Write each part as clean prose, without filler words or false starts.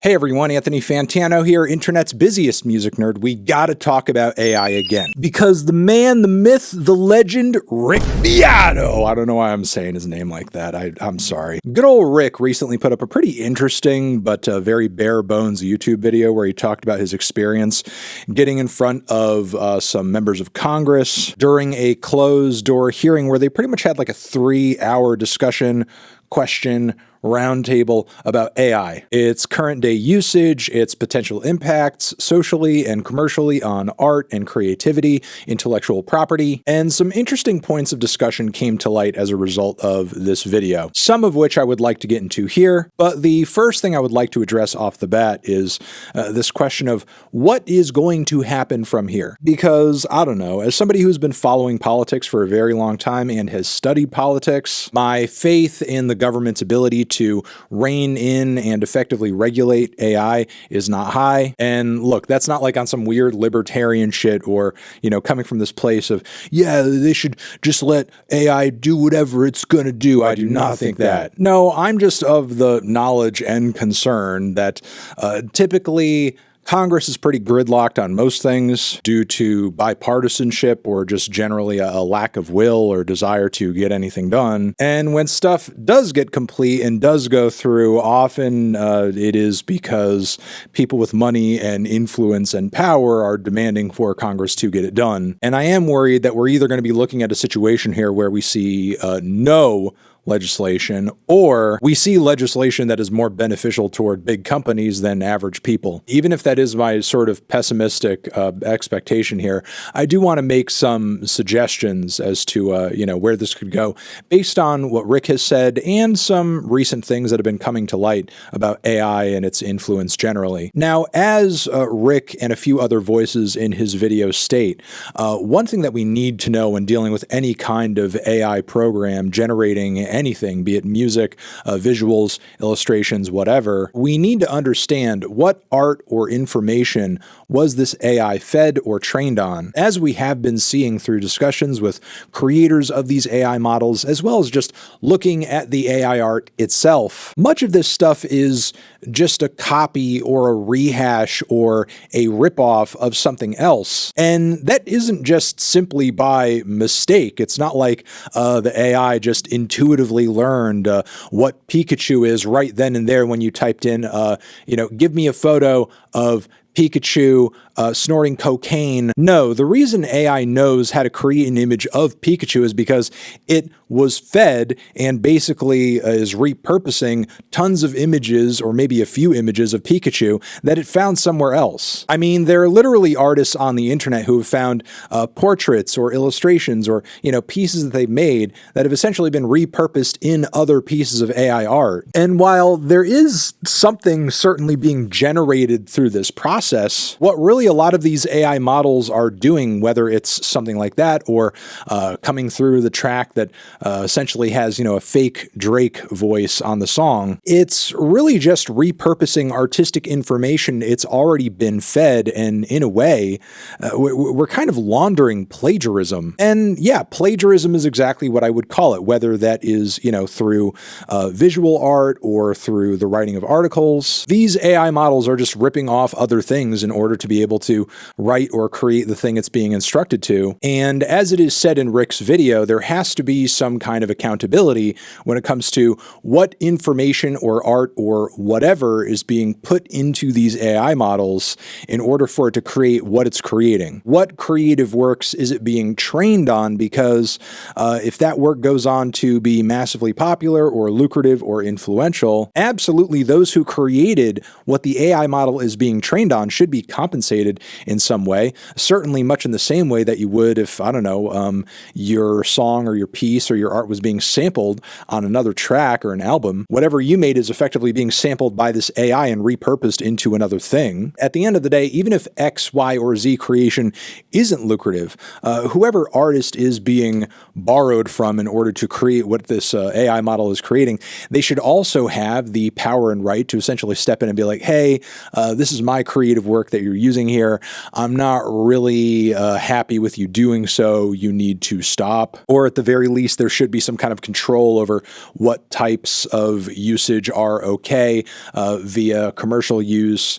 Hey everyone, Anthony Fantano here, internet's busiest music nerd. We gotta talk about AI again. Because the man, the myth, the legend, Rick Beato. I don't know why I'm saying his name like that. I'm sorry. Good old Rick recently put up a pretty interesting but very bare bones YouTube video where he talked about his experience getting in front of some members of Congress during a closed door hearing where they pretty much had like a 3-hour discussion, question, roundtable about AI, its current day usage, its potential impacts socially and commercially on art and creativity, intellectual property, and some interesting points of discussion came to light as a result of this video, some of which I would like to get into here. But the first thing I would like to address off the bat is this question of what is going to happen from here? Because, I don't know, as somebody who's been following politics for a very long time and has studied politics, my faith in the government's ability to rein in and effectively regulate AI is not high. And look, that's not like on some weird libertarian shit or, coming from this place of, yeah, they should just let AI do whatever it's gonna do. I do not think that. No, I'm just of the knowledge and concern that typically Congress is pretty gridlocked on most things due to bipartisanship or just generally a lack of will or desire to get anything done. And when stuff does get complete and does go through, often it is because people with money and influence and power are demanding for Congress to get it done. And I am worried that we're either going to be looking at a situation here where we see no legislation, or we see legislation that is more beneficial toward big companies than average people. Even if that is my sort of pessimistic expectation here, I do want to make some suggestions as to where this could go based on what Rick has said and some recent things that have been coming to light about AI and its influence generally. Now, as Rick and a few other voices in his video state, one thing that we need to know when dealing with any kind of AI program generating anything, be it music, visuals, illustrations, whatever, we need to understand what art or information was this AI fed or trained on. As we have been seeing through discussions with creators of these AI models, as well as just looking at the AI art itself, much of this stuff is just a copy or a rehash or a ripoff of something else. And that isn't just simply by mistake. It's not like the AI just intuitively learned what Pikachu is right then and there when you typed in, give me a photo of Pikachu snorting cocaine. No, the reason AI knows how to create an image of Pikachu is because it was fed and basically is repurposing tons of images or maybe a few images of Pikachu that it found somewhere else. I mean, there are literally artists on the internet who have found portraits or illustrations or, pieces that they've made that have essentially been repurposed in other pieces of AI art. And while there is something certainly being generated through this process, what really a lot of these AI models are doing, whether it's something like that or coming through the track that essentially has, a fake Drake voice on the song, it's really just repurposing artistic information it's already been fed, and in a way, we're kind of laundering plagiarism. And yeah, plagiarism is exactly what I would call it, whether that is, through visual art or through the writing of articles. These AI models are just ripping off other things in order to be able to write or create the thing it's being instructed to. And as it is said in Rick's video, there has to be some kind of accountability when it comes to what information or art or whatever is being put into these AI models in order for it to create what it's creating. What creative works is it being trained on? Because if that work goes on to be massively popular or lucrative or influential, absolutely those who created what the AI model is being trained on should be compensated in some way, certainly much in the same way that you would if, I don't know, your song or your piece or your art was being sampled on another track or an album. Whatever you made is effectively being sampled by this AI and repurposed into another thing. At the end of the day, even if X, Y, or Z creation isn't lucrative, whoever artist is being borrowed from in order to create what this AI model is creating, they should also have the power and right to essentially step in and be like, hey, this is my creation creative work that you're using here. I'm not really happy with you doing so. You need to stop. Or at the very least, there should be some kind of control over what types of usage are okay via commercial use,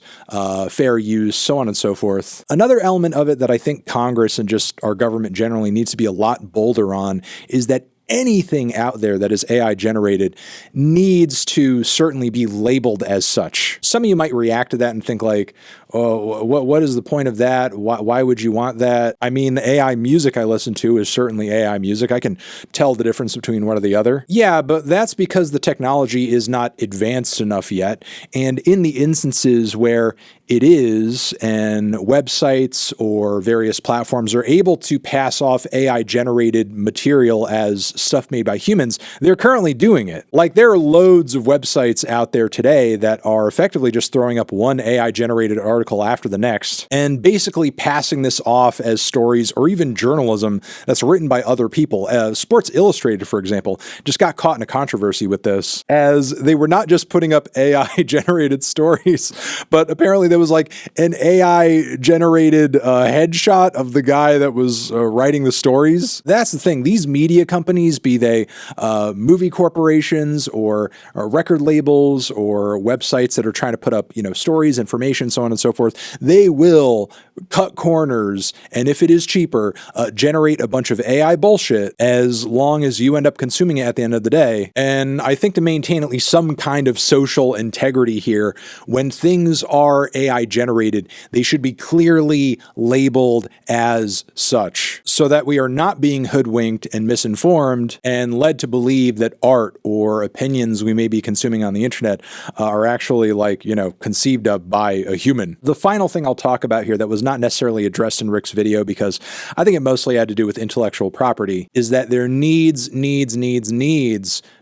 fair use, so on and so forth. Another element of it that I think Congress and just our government generally needs to be a lot bolder on is that anything out there that is AI generated needs to certainly be labeled as such. Some of you might react to that and think like, oh, what is the point of that? Why would you want that? I mean, the AI music I listen to is certainly AI music. I can tell the difference between one or the other. Yeah, but that's because the technology is not advanced enough yet. And in the instances where it is, and websites or various platforms are able to pass off AI-generated material as stuff made by humans, they're currently doing it. Like, there are loads of websites out there today that are effectively just throwing up one AI-generated article after the next, and basically passing this off as stories or even journalism that's written by other people. Sports Illustrated, for example, just got caught in a controversy with this, as they were not just putting up AI-generated stories, but apparently there was like an AI-generated headshot of the guy that was writing the stories. That's the thing. These media companies, be they movie corporations or record labels or websites that are trying to put up, stories, information, so on and so forth, they will cut corners, and if it is cheaper, generate a bunch of AI bullshit as long as you end up consuming it at the end of the day. And I think to maintain at least some kind of social integrity here, when things are AI generated, they should be clearly labeled as such, so that we are not being hoodwinked and misinformed and led to believe that art or opinions we may be consuming on the internet are actually conceived of by a human. The final thing I'll talk about here that was not necessarily addressed in Rick's video, because I think it mostly had to do with intellectual property, is that there needs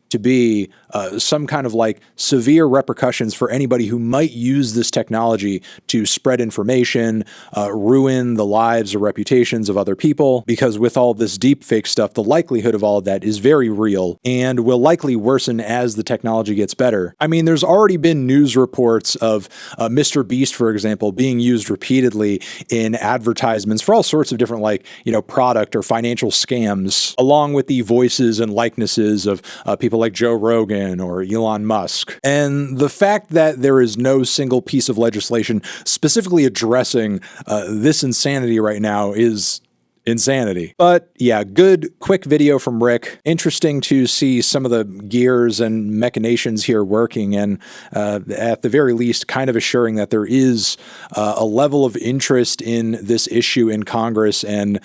to be some kind of severe repercussions for anybody who might use this technology to spread information, ruin the lives or reputations of other people, because with all this deepfake stuff, the likelihood of all of that is very real and will likely worsen as the technology gets better. I mean, there's already been news reports of Mr. Beast, for example, being used repeatedly in advertisements for all sorts of different product or financial scams, along with the voices and likenesses of people like Joe Rogan or Elon Musk. And the fact that there is no single piece of legislation specifically addressing this insanity right now is insanity. But yeah, good quick video from Rick. Interesting to see some of the gears and machinations here working, and at the very least kind of assuring that there is a level of interest in this issue in Congress, and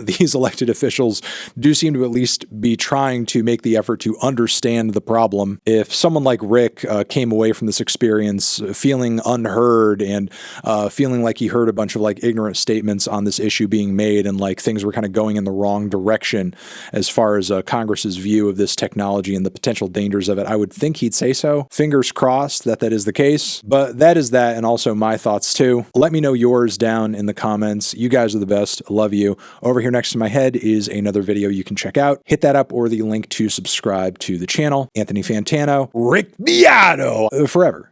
these elected officials do seem to at least be trying to make the effort to understand the problem. If someone like Rick came away from this experience feeling unheard and feeling like he heard a bunch of ignorant statements on this issue being made, and things were kind of going in the wrong direction as far as Congress's view of this technology and the potential dangers of it, I would think he'd say so. Fingers crossed that that is the case. But that is that, and also my thoughts too. Let me know yours down in the comments. You guys are the best. Love you. Over here next to my head is another video you can check out. Hit that up, or the link to subscribe to the channel. Anthony Fantano, Rick Beato, forever.